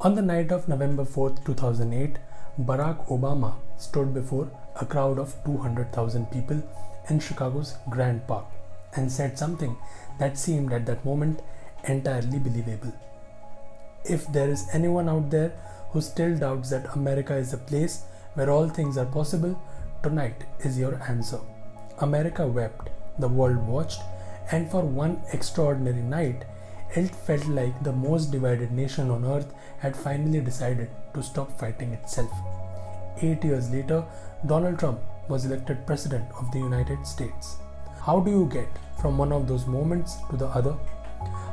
On the night of November 4th, 2008, Barack Obama stood before a crowd of 200,000 people in Chicago's Grand Park and said something that seemed at that moment entirely believable. If there is anyone out there who still doubts that America is a place where all things are possible, tonight is your answer. America wept, the world watched, and for one extraordinary night, it felt like the most divided nation on earth had finally decided to stop fighting itself. 8 years later, Donald Trump was elected President of the United States. How do you get from one of those moments to the other?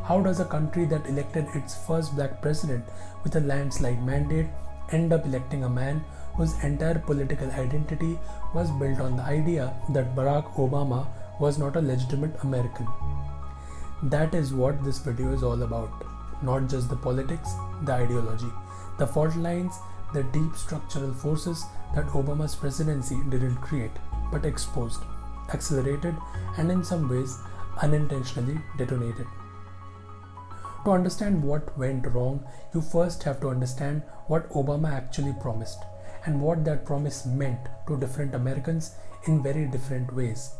How does a country that elected its first black president with a landslide mandate end up electing a man whose entire political identity was built on the idea that Barack Obama was not a legitimate American? That is what this video is all about. Not just the politics, the ideology, the fault lines, the deep structural forces that Obama's presidency didn't create, but exposed, accelerated, and in some ways unintentionally detonated. To understand what went wrong, you first have to understand what Obama actually promised and what that promise meant to different Americans in very different ways.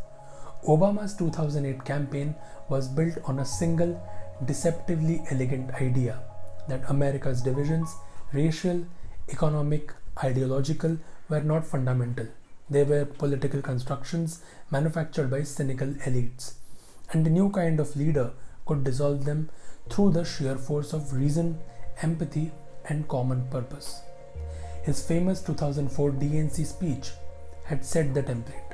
Obama's 2008 campaign was built on a single, deceptively elegant idea that America's divisions, racial, economic, ideological, were not fundamental. They were political constructions manufactured by cynical elites, and a new kind of leader could dissolve them through the sheer force of reason, empathy, and common purpose. His famous 2004 DNC speech had set the template.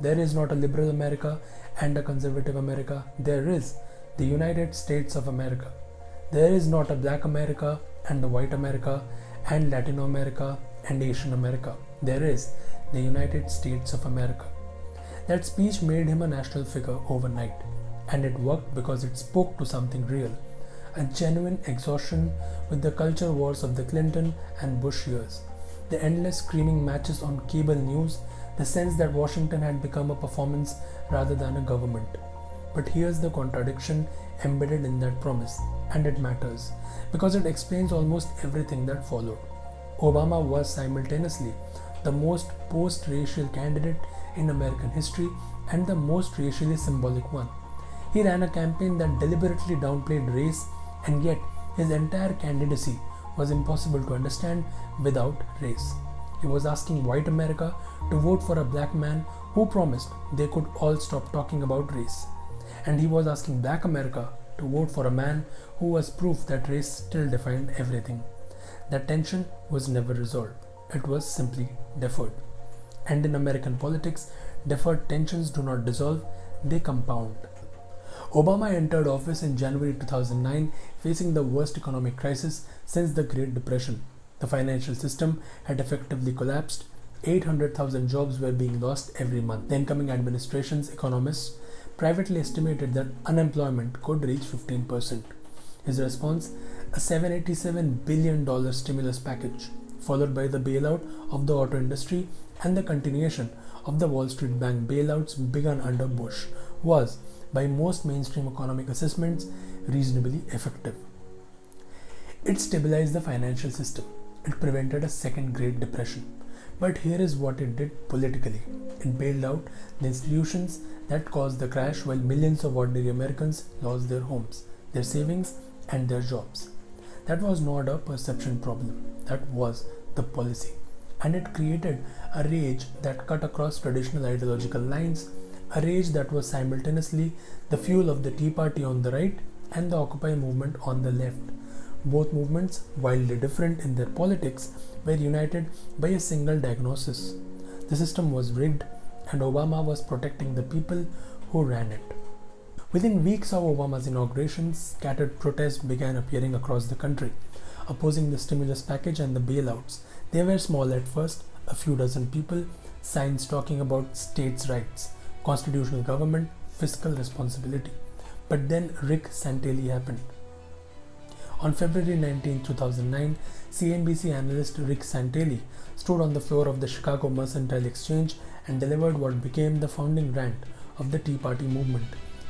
There is not a liberal America and a conservative America. There is the United States of America. There is not a black America and a white America and Latino America and Asian America. There is the United States of America. That speech made him a national figure overnight, and it worked because it spoke to something real, a genuine exhaustion with the culture wars of the Clinton and Bush years, the endless screaming matches on cable news, the sense that Washington had become a performance rather than a government. But here's the contradiction embedded in that promise, and it matters because it explains almost everything that followed. Obama was simultaneously the most post-racial candidate in American history and the most racially symbolic one. He ran a campaign that deliberately downplayed race, and yet his entire candidacy was impossible to understand without race. He was asking white America to vote for a black man who promised they could all stop talking about race. And he was asking black America to vote for a man who was proof that race still defined everything. That tension was never resolved. It was simply deferred. And in American politics, deferred tensions do not dissolve, they compound. Obama entered office in January 2009, facing the worst economic crisis since the Great Depression. The financial system had effectively collapsed. 800,000 jobs were being lost every month. The incoming administration's economists privately estimated that unemployment could reach 15%. His response, a $787 billion stimulus package, followed by the bailout of the auto industry and the continuation of the Wall Street Bank bailouts begun under Bush, was, by most mainstream economic assessments, reasonably effective. It stabilized the financial system. It prevented a second Great Depression. But here is what it did politically. It bailed out the institutions that caused the crash while millions of ordinary Americans lost their homes, their savings, and their jobs. That was not a perception problem. That was the policy. And it created a rage that cut across traditional ideological lines, a rage that was simultaneously the fuel of the Tea Party on the right and the Occupy movement on the left. Both movements, wildly different in their politics, were united by a single diagnosis. The system was rigged, and Obama was protecting the people who ran it. Within weeks of Obama's inauguration, scattered protests began appearing across the country, opposing the stimulus package and the bailouts. They were small at first, a few dozen people, signs talking about states' rights, constitutional government, fiscal responsibility. But then Rick Santelli happened. On February 19, 2009, CNBC analyst Rick Santelli stood on the floor of the Chicago Mercantile Exchange and delivered what became the founding rant of the Tea Party movement.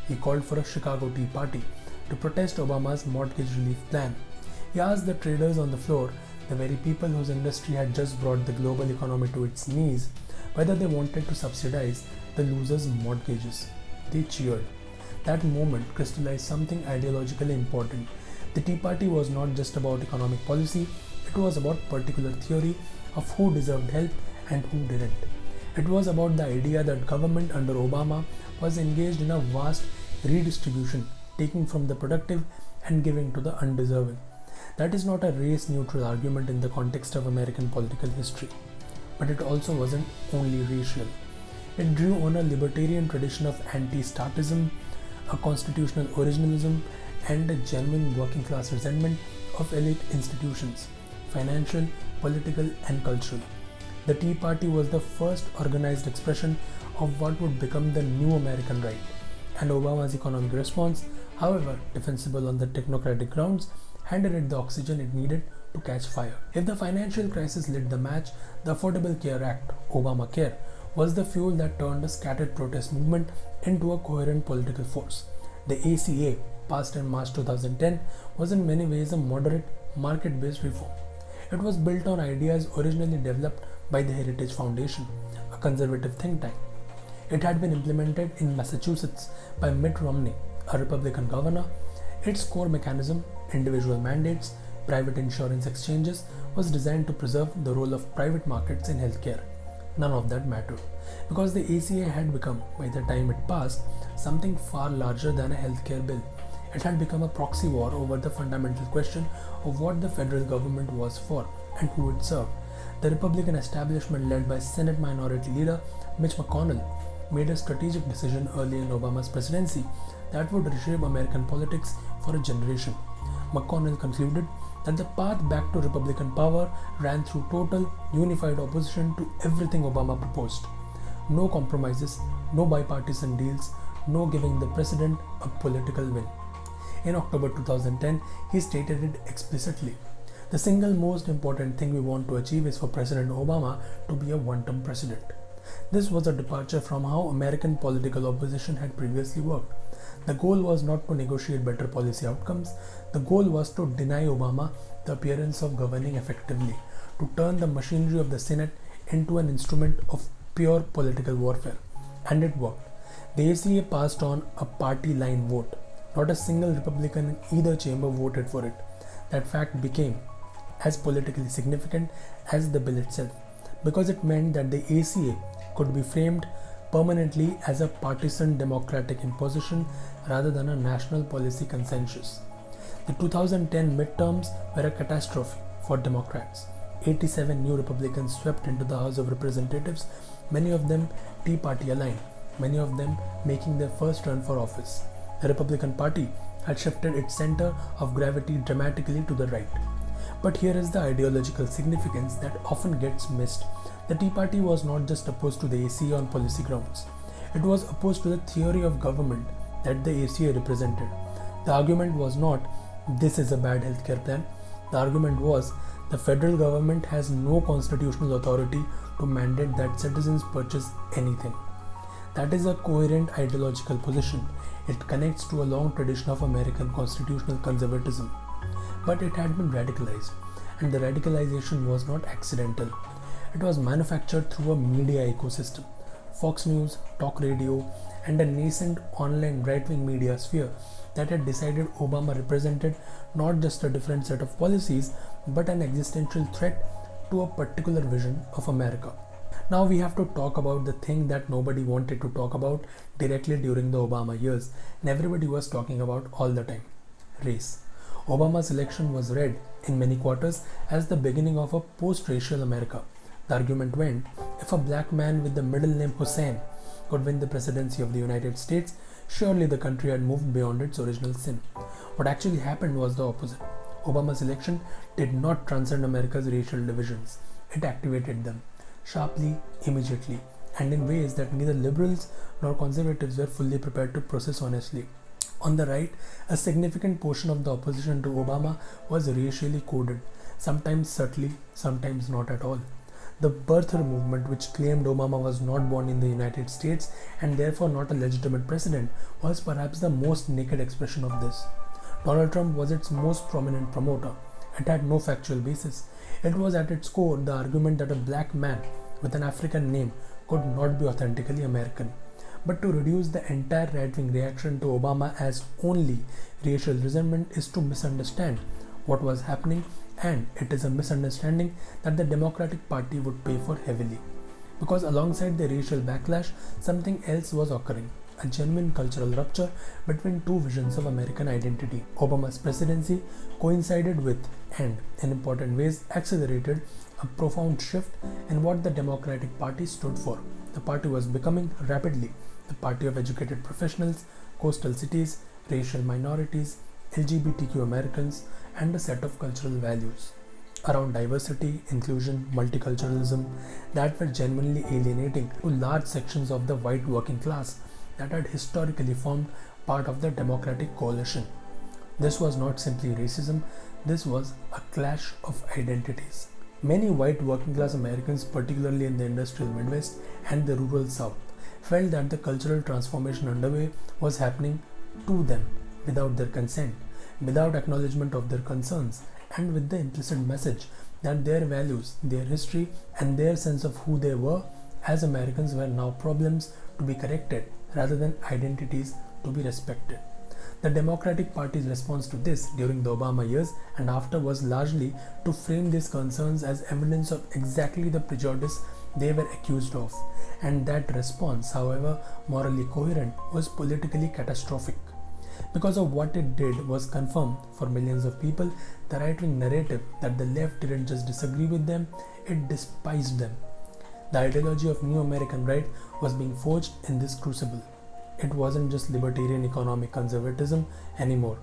He called for a Chicago Tea Party to protest Obama's mortgage relief plan. He asked the traders on the floor, the very people whose industry had just brought the global economy to its knees, whether they wanted to subsidize the losers' mortgages. They cheered. That moment crystallized something ideologically important. The Tea Party was not just about economic policy, it was about particular theory of who deserved help and who didn't. It was about the idea that government under Obama was engaged in a vast redistribution, taking from the productive and giving to the undeserving. That is not a race-neutral argument in the context of American political history, but it also wasn't only racial. It drew on a libertarian tradition of anti-statism, a constitutional originalism, and a genuine working-class resentment of elite institutions, financial, political, and cultural. The Tea Party was the first organized expression of what would become the new American right, and Obama's economic response, however defensible on the technocratic grounds, handed it the oxygen it needed to catch fire. If the financial crisis lit the match, the Affordable Care Act, Obamacare, was the fuel that turned a scattered protest movement into a coherent political force. The ACA, passed in March 2010, was in many ways a moderate, market-based reform. It was built on ideas originally developed by the Heritage Foundation, a conservative think tank. It had been implemented in Massachusetts by Mitt Romney, a Republican governor. Its core mechanism, individual mandates, private insurance exchanges, was designed to preserve the role of private markets in healthcare. None of that mattered, because the ACA had become, by the time it passed, something far larger than a healthcare bill. It had become a proxy war over the fundamental question of what the federal government was for and who it served. The Republican establishment, led by Senate Minority Leader Mitch McConnell, made a strategic decision early in Obama's presidency that would reshape American politics for a generation. McConnell concluded that the path back to Republican power ran through total, unified opposition to everything Obama proposed. No compromises, no bipartisan deals, no giving the president a political win. In October 2010, he stated it explicitly. The single most important thing we want to achieve is for President Obama to be a one-term president. This was a departure from how American political opposition had previously worked. The goal was not to negotiate better policy outcomes. The goal was to deny Obama the appearance of governing effectively, to turn the machinery of the Senate into an instrument of pure political warfare. And it worked. The ACA passed on a party line vote. Not a single Republican in either chamber voted for it. That fact became as politically significant as the bill itself, because it meant that the ACA could be framed permanently as a partisan democratic imposition rather than a national policy consensus. The 2010 midterms were a catastrophe for Democrats. 87 new Republicans swept into the House of Representatives, many of them Tea Party aligned, many of them making their first run for office. The Republican Party had shifted its center of gravity dramatically to the right. But here is the ideological significance that often gets missed. The Tea Party was not just opposed to the ACA on policy grounds. It was opposed to the theory of government that the ACA represented. The argument was not, this is a bad healthcare plan. The argument was, the federal government has no constitutional authority to mandate that citizens purchase anything. That is a coherent ideological position. It connects to a long tradition of American constitutional conservatism. But it had been radicalized, and the radicalization was not accidental. It was manufactured through a media ecosystem. Fox News, talk radio, and a nascent online right-wing media sphere that had decided Obama represented not just a different set of policies, but an existential threat to a particular vision of America. Now we have to talk about the thing that nobody wanted to talk about directly during the Obama years, and everybody was talking about all the time: race. Obama's election was read in many quarters as the beginning of a post-racial America. The argument went, if a black man with the middle name Hussein could win the presidency of the United States, surely the country had moved beyond its original sin. What actually happened was the opposite. Obama's election did not transcend America's racial divisions. It activated them, sharply, immediately, and in ways that neither liberals nor conservatives were fully prepared to process honestly. On the right, a significant portion of the opposition to Obama was racially coded, sometimes subtly, sometimes not at all. The birther movement, which claimed Obama was not born in the United States and therefore not a legitimate president, was perhaps the most naked expression of this. Donald Trump was its most prominent promoter. It had no factual basis. It was at its core the argument that a black man with an African name could not be authentically American. But to reduce the entire right-wing reaction to Obama as only racial resentment is to misunderstand what was happening, and it is a misunderstanding that the Democratic Party would pay for heavily. Because alongside the racial backlash, something else was occurring, a genuine cultural rupture between two visions of American identity. Obama's presidency coincided with and, in important ways, accelerated a profound shift in what the Democratic Party stood for. The party was becoming rapidly the party of educated professionals, coastal cities, racial minorities, LGBTQ Americans, and a set of cultural values around diversity, inclusion, multiculturalism that were genuinely alienating to large sections of the white working class that had historically formed part of the Democratic coalition. This was not simply racism, this was a clash of identities. Many white working class Americans, particularly in the industrial Midwest and the rural South, felt that the cultural transformation underway was happening to them without their consent, without acknowledgement of their concerns, and with the implicit message that their values, their history, and their sense of who they were as Americans were now problems to be corrected rather than identities to be respected. The Democratic Party's response to this during the Obama years and after was largely to frame these concerns as evidence of exactly the prejudice they were accused of, and that response, however morally coherent, was politically catastrophic. Because of what it did was confirm for millions of people the right-wing narrative that the left didn't just disagree with them, it despised them. The ideology of New American Right was being forged in this crucible. It wasn't just libertarian economic conservatism anymore.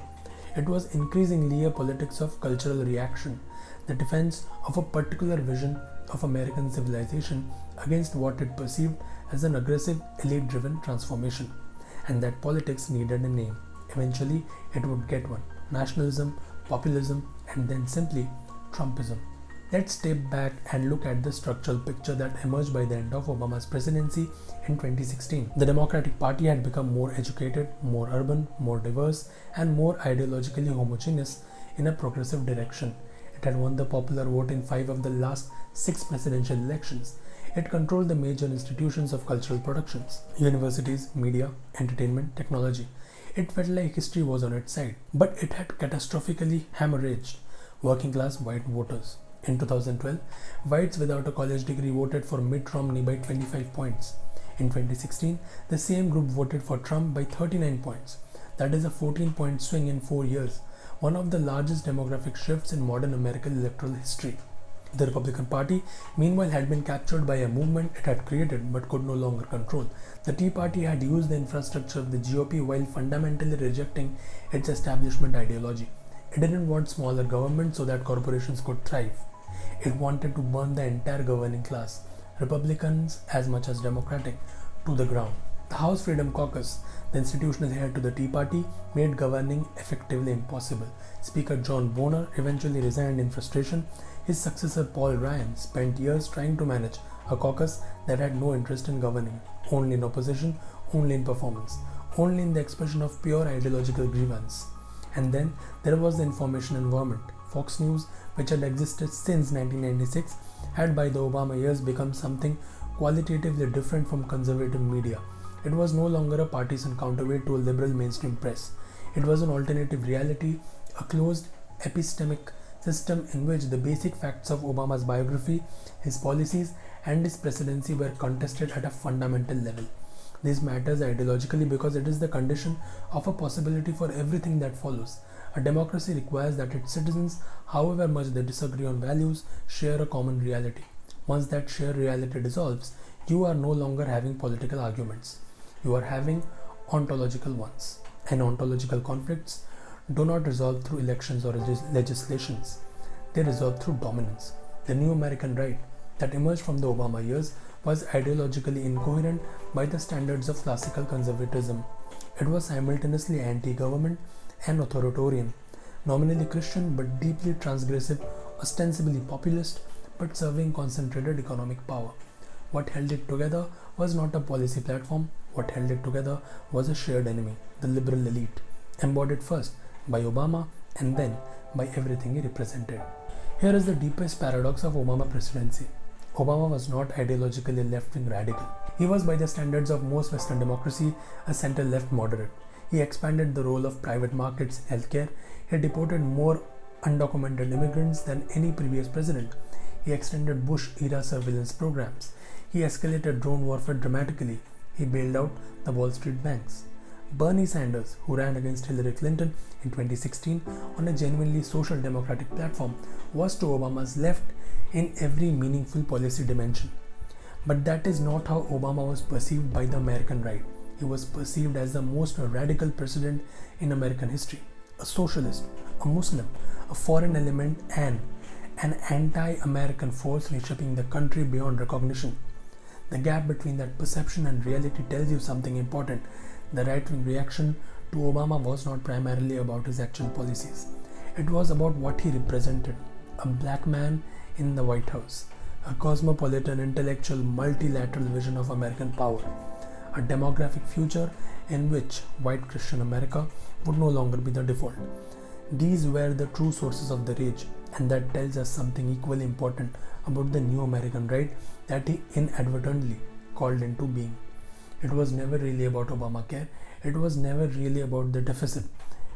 It was increasingly a politics of cultural reaction, the defense of a particular vision of American civilization against what it perceived as an aggressive, elite-driven transformation, and that politics needed a name. Eventually, it would get one: nationalism, populism, and then simply Trumpism. Let's step back and look at the structural picture that emerged by the end of Obama's presidency in 2016. The Democratic Party had become more educated, more urban, more diverse, and more ideologically homogeneous in a progressive direction. It had won the popular vote in 5 of the last 6 presidential elections. It controlled the major institutions of cultural productions: universities, media, entertainment, technology. It felt like history was on its side, but it had catastrophically hemorrhaged working class white voters. In 2012, whites without a college degree voted for Mitt Romney by 25 points. In 2016, the same group voted for Trump by 39 points. That is a 14-point swing in 4 years, one of the largest demographic shifts in modern American electoral history. The Republican Party, meanwhile, had been captured by a movement it had created but could no longer control. The Tea Party had used the infrastructure of the GOP while fundamentally rejecting its establishment ideology. It didn't want smaller government so that corporations could thrive. It wanted to burn the entire governing class, Republicans as much as Democratic, to the ground. The House Freedom Caucus, the institutional heir to the Tea Party, made governing effectively impossible. Speaker John Boehner eventually resigned in frustration. His successor Paul Ryan spent years trying to manage a caucus that had no interest in governing, only in opposition, only in performance, only in the expression of pure ideological grievance. And then there was the information environment. Fox News, which had existed since 1996, had by the Obama years become something qualitatively different from conservative media. It was no longer a partisan counterweight to a liberal mainstream press. It was an alternative reality, a closed epistemic system in which the basic facts of Obama's biography, his policies, and his presidency were contested at a fundamental level. This matters ideologically because it is the condition of a possibility for everything that follows. A democracy requires that its citizens, however much they disagree on values, share a common reality. Once that shared reality dissolves, you are no longer having political arguments. You are having ontological ones. And ontological conflicts do not resolve through elections or legislations. They resolve through dominance. The New American Right that emerged from the Obama years was ideologically incoherent by the standards of classical conservatism. It was simultaneously anti-government and authoritarian, nominally Christian but deeply transgressive, ostensibly populist but serving concentrated economic power. What held it together was not a policy platform. What held it together was a shared enemy, the liberal elite, embodied first by Obama and then by everything he represented. Here is the deepest paradox of Obama presidency. Obama was not ideologically left-wing radical. He was, by the standards of most Western democracy, a center-left moderate. He expanded the role of private markets, healthcare. He deported more undocumented immigrants than any previous president. He extended Bush-era surveillance programs. He escalated drone warfare dramatically. He bailed out the Wall Street banks. Bernie Sanders, who ran against Hillary Clinton in 2016 on a genuinely social democratic platform, was to Obama's left in every meaningful policy dimension. But that is not how Obama was perceived by the American right. He was perceived as the most radical president in American history, a socialist, a Muslim, a foreign element, and an anti-American force reshaping the country beyond recognition. The gap between that perception and reality tells you something important. The right-wing reaction to Obama was not primarily about his actual policies. It was about what he represented: a black man in the White House, a cosmopolitan, intellectual, multilateral vision of American power, a demographic future in which white Christian America would no longer be the default. These were the true sources of the rage, and that tells us something equally important about the new American right that he inadvertently called into being. It was never really about Obamacare. It was never really about the deficit.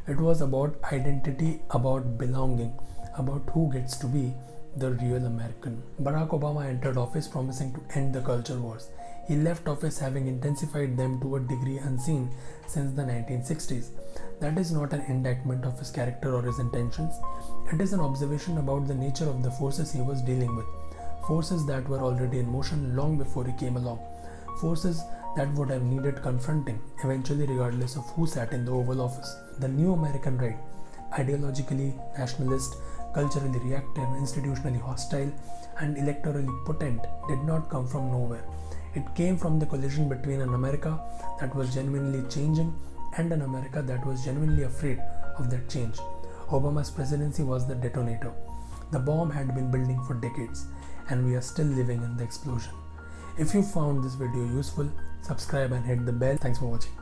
It was about identity, about belonging, about who gets to be the real American. Barack Obama entered office promising to end the culture wars. He left office having intensified them to a degree unseen since the 1960s. That is not an indictment of his character or his intentions. It is an observation about the nature of the forces he was dealing with. Forces that were already in motion long before he came along. Forces that would have needed confronting, eventually, regardless of who sat in the Oval Office. The new American right, ideologically nationalist, culturally reactive, institutionally hostile, and electorally potent, did not come from nowhere. It came from the collision between an America that was genuinely changing and an America that was genuinely afraid of that change. Obama's presidency was the detonator. The bomb had been building for decades, and we are still living in the explosion. If you found this video useful, subscribe and hit the bell. Thanks for watching.